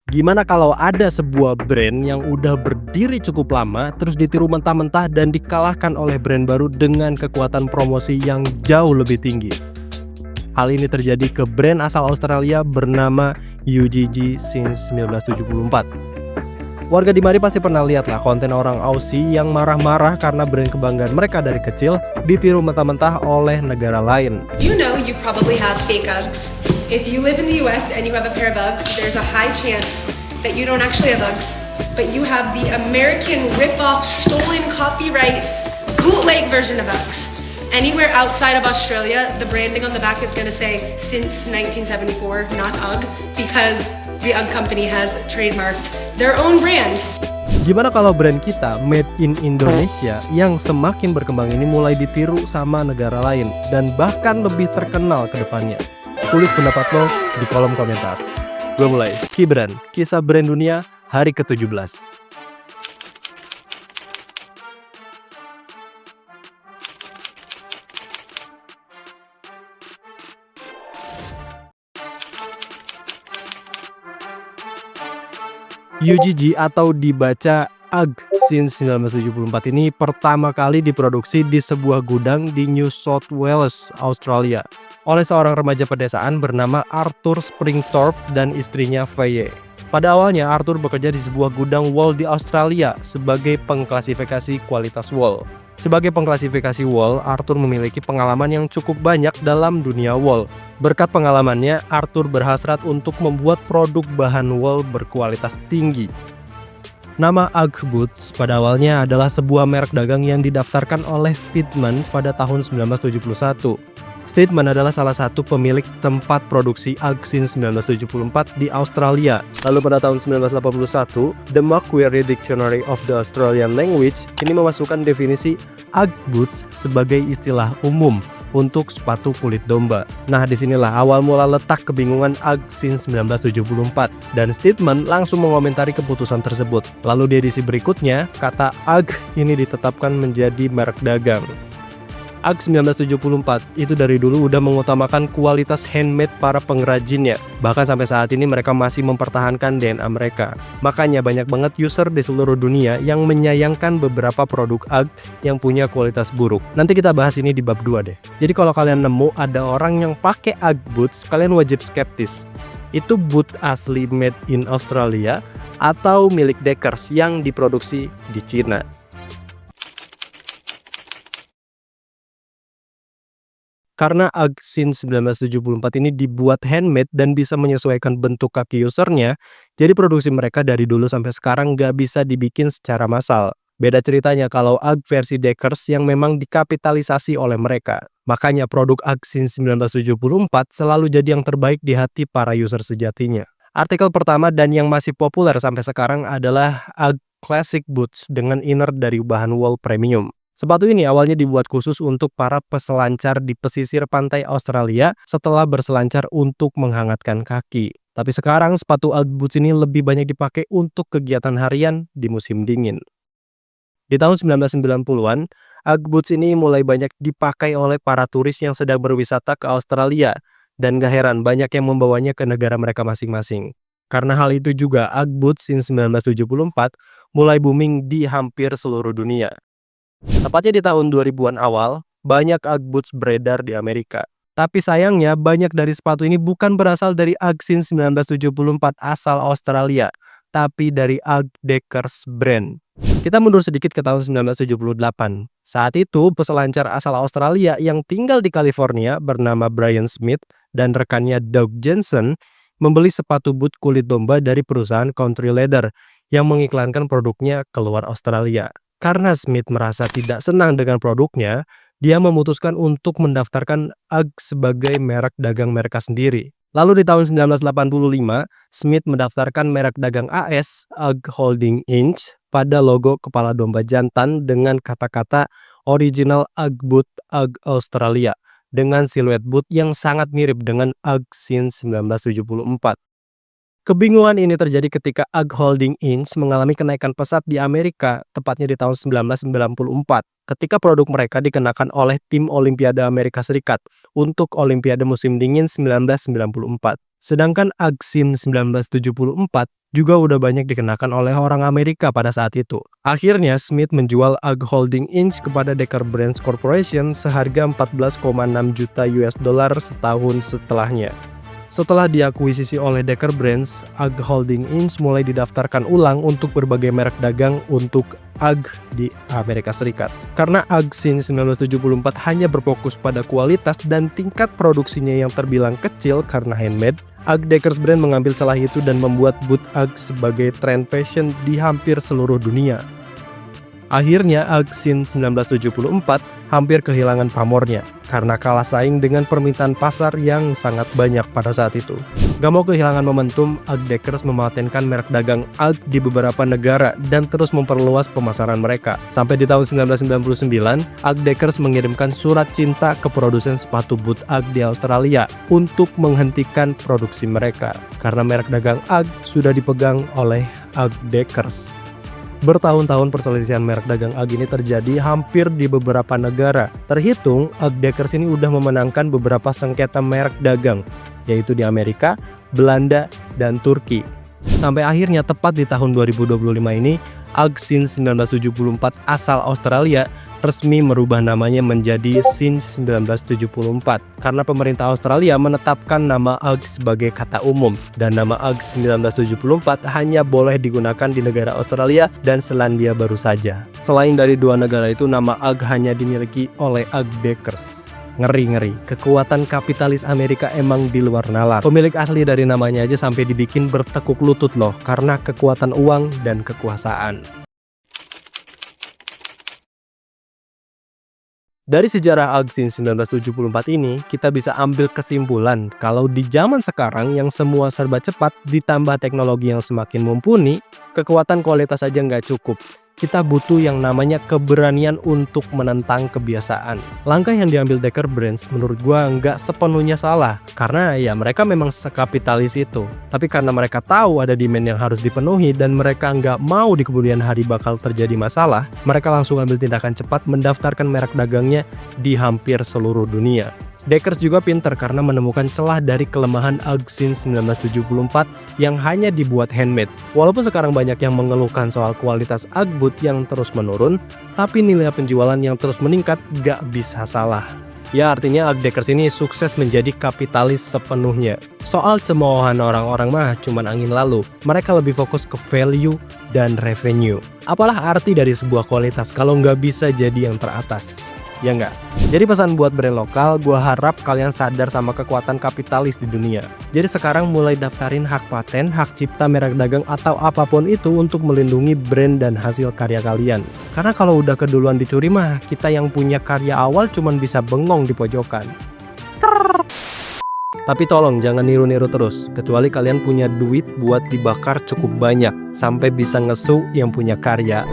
Gimana kalau ada sebuah brand yang udah berdiri cukup lama, terus ditiru mentah-mentah dan dikalahkan oleh brand baru dengan kekuatan promosi yang jauh lebih tinggi? Hal ini terjadi ke brand asal Australia bernama UGG since 1974. Warga di mari pasti pernah lihat lah konten orang Aussie yang marah-marah karena brand kebanggaan mereka dari kecil ditiru mentah-mentah oleh negara lain. You know you probably have fake Uggs. If you live in the US and you have a pair of Uggs, there's a high chance that you don't actually have Uggs, but you have the American rip-off, stolen copyright, bootleg version of Uggs. Anywhere outside of Australia, the branding on the back is going to say since 1974, not Ugg, because the Ugg company has trademarked their own brand. Gimana kalau brand kita made in Indonesia yang semakin berkembang ini mulai ditiru sama negara lain dan bahkan lebih terkenal ke depannya? Tulis pendapat lo di kolom komentar. Gue mulai. Kibran, kisah brand dunia hari ke-17. UGG atau dibaca UGG since 1974 ini pertama kali diproduksi di sebuah gudang di New South Wales, Australia oleh seorang remaja pedesaan bernama Arthur Springthorpe dan istrinya Faye. Pada awalnya Arthur bekerja di sebuah gudang wool di Australia sebagai pengklasifikasi kualitas wool. Sebagai pengklasifikasi wool, Arthur memiliki pengalaman yang cukup banyak dalam dunia wool. Berkat pengalamannya, Arthur berhasrat untuk membuat produk bahan wool berkualitas tinggi. Nama UGG Boots pada awalnya adalah sebuah merek dagang yang didaftarkan oleh Steedman pada tahun 1971. Steedman adalah salah satu pemilik tempat produksi UGG since 1974 di Australia. Lalu pada tahun 1981, The Macquarie Dictionary of the Australian Language ini memasukkan definisi UGG Boots sebagai istilah umum untuk sepatu kulit domba. Nah, disinilah awal mula letak kebingungan UGG since 1974 dan Steedman langsung mengomentari keputusan tersebut. Lalu di edisi berikutnya, kata UGG ini ditetapkan menjadi merek dagang. UGG 1974 itu dari dulu udah mengutamakan kualitas handmade para pengrajinnya. Bahkan sampai saat ini mereka masih mempertahankan DNA mereka. Makanya banyak banget user di seluruh dunia yang menyayangkan beberapa produk UGG yang punya kualitas buruk. Nanti kita bahas ini di bab 2 deh. Jadi kalau kalian nemu ada orang yang pakai UGG boots, kalian wajib skeptis. Itu boot asli made in Australia atau milik Deckers yang diproduksi di Cina. Karena UGG since 1974 ini dibuat handmade dan bisa menyesuaikan bentuk kaki usernya, jadi produksi mereka dari dulu sampai sekarang nggak bisa dibikin secara massal. Beda ceritanya kalau UGG versi Deckers yang memang dikapitalisasi oleh mereka. Makanya produk UGG since 1974 selalu jadi yang terbaik di hati para user sejatinya. Artikel pertama dan yang masih populer sampai sekarang adalah UGG Classic Boots dengan inner dari bahan wool premium. Sepatu ini awalnya dibuat khusus untuk para peselancar di pesisir pantai Australia setelah berselancar untuk menghangatkan kaki. Tapi sekarang sepatu UGG Boots ini lebih banyak dipakai untuk kegiatan harian di musim dingin. Di tahun 1990-an, UGG Boots ini mulai banyak dipakai oleh para turis yang sedang berwisata ke Australia. Dan gak heran banyak yang membawanya ke negara mereka masing-masing. Karena hal itu juga UGG Boots since 1974 mulai booming di hampir seluruh dunia. Tepatnya di tahun 2000-an awal, banyak UGG Boots beredar di Amerika. Tapi sayangnya banyak dari sepatu ini bukan berasal dari UGG since 1974 asal Australia, tapi dari UGG Deckers brand. Kita mundur sedikit ke tahun 1978. Saat itu, peselancar asal Australia yang tinggal di California bernama Brian Smith dan rekannya Doug Jensen membeli sepatu boot kulit domba dari perusahaan Country Leather yang mengiklankan produknya keluar Australia. Karena Smith merasa tidak senang dengan produknya, dia memutuskan untuk mendaftarkan UGG sebagai merek dagang mereka sendiri. Lalu di tahun 1985, Smith mendaftarkan merek dagang AS, UGG Holding Inc., pada logo kepala domba jantan dengan kata-kata Original UGG Boot UGG Australia, dengan siluet boot yang sangat mirip dengan UGG since 1974. Kebingungan ini terjadi ketika UGG Holding Inc. mengalami kenaikan pesat di Amerika, tepatnya di tahun 1994, ketika produk mereka dikenakan oleh tim Olimpiade Amerika Serikat untuk Olimpiade musim dingin 1994. Sedangkan UGG since 1974 juga udah banyak dikenakan oleh orang Amerika pada saat itu. Akhirnya Smith menjual UGG Holding Inc. kepada Decker Brands Corporation seharga 14,6 juta US dollar setahun setelahnya. Setelah diakuisisi oleh Decker Brands, UGG Holding Inc. mulai didaftarkan ulang untuk berbagai merek dagang untuk UGG di Amerika Serikat. Karena UGG since 1974 hanya berfokus pada kualitas dan tingkat produksinya yang terbilang kecil karena handmade, UGG Deckers Brand mengambil celah itu dan membuat boot UGG sebagai tren fashion di hampir seluruh dunia. Akhirnya UGG since 1974 hampir kehilangan pamornya karena kalah saing dengan permintaan pasar yang sangat banyak pada saat itu. Gak mau kehilangan momentum, UGG Deckers mematenkan merek dagang UGG di beberapa negara dan terus memperluas pemasaran mereka. Sampai di tahun 1999, UGG Deckers mengirimkan surat cinta ke produsen sepatu boot UGG di Australia untuk menghentikan produksi mereka karena merek dagang UGG sudah dipegang oleh UGG Deckers. Bertahun-tahun perselisihan merek dagang UGG ini terjadi hampir di beberapa negara. Terhitung, UGG Deckers ini udah memenangkan beberapa sengketa merek dagang, yaitu di Amerika, Belanda, dan Turki. Sampai akhirnya tepat di tahun 2025 ini, UGG since 1974 asal Australia resmi merubah namanya menjadi since 1974 karena pemerintah Australia menetapkan nama UGG sebagai kata umum dan nama UGG 1974 hanya boleh digunakan di negara Australia dan Selandia Baru saja. Selain dari dua negara itu, nama UGG hanya dimiliki oleh UGG Deckers. Ngeri-ngeri, kekuatan kapitalis Amerika emang di luar nalar. Pemilik asli dari namanya aja sampai dibikin bertekuk lutut loh karena kekuatan uang dan kekuasaan. Dari sejarah UGG since 1974 ini, kita bisa ambil kesimpulan kalau di zaman sekarang yang semua serba cepat ditambah teknologi yang semakin mumpuni, kekuatan kualitas aja nggak cukup. Kita butuh yang namanya keberanian untuk menentang kebiasaan. Langkah yang diambil Decker Brands menurut gua nggak sepenuhnya salah, karena ya mereka memang sekapitalis itu. Tapi karena mereka tahu ada demand yang harus dipenuhi dan mereka nggak mau di kemudian hari bakal terjadi masalah, mereka langsung ambil tindakan cepat mendaftarkan merek dagangnya di hampir seluruh dunia. Deckers juga pinter karena menemukan celah dari kelemahan UGG since 1974 yang hanya dibuat handmade. Walaupun sekarang banyak yang mengeluhkan soal kualitas UGG boot yang terus menurun, tapi nilai penjualan yang terus meningkat gak bisa salah. Ya artinya UGG Deckers ini sukses menjadi kapitalis sepenuhnya. Soal cemoohan orang-orang mah cuman angin lalu. Mereka lebih fokus ke value dan revenue. Apalah arti dari sebuah kualitas kalau nggak bisa jadi yang teratas? Ya nggak? Jadi pesan buat brand lokal, gue harap kalian sadar sama kekuatan kapitalis di dunia. Jadi sekarang mulai daftarin hak paten, hak cipta merek dagang atau apapun itu untuk melindungi brand dan hasil karya kalian. Karena kalau udah keduluan dicuri mah, kita yang punya karya awal cuman bisa bengong di pojokan. Tapi tolong jangan niru-niru terus, kecuali kalian punya duit buat dibakar cukup banyak, sampai bisa ngesu yang punya karya.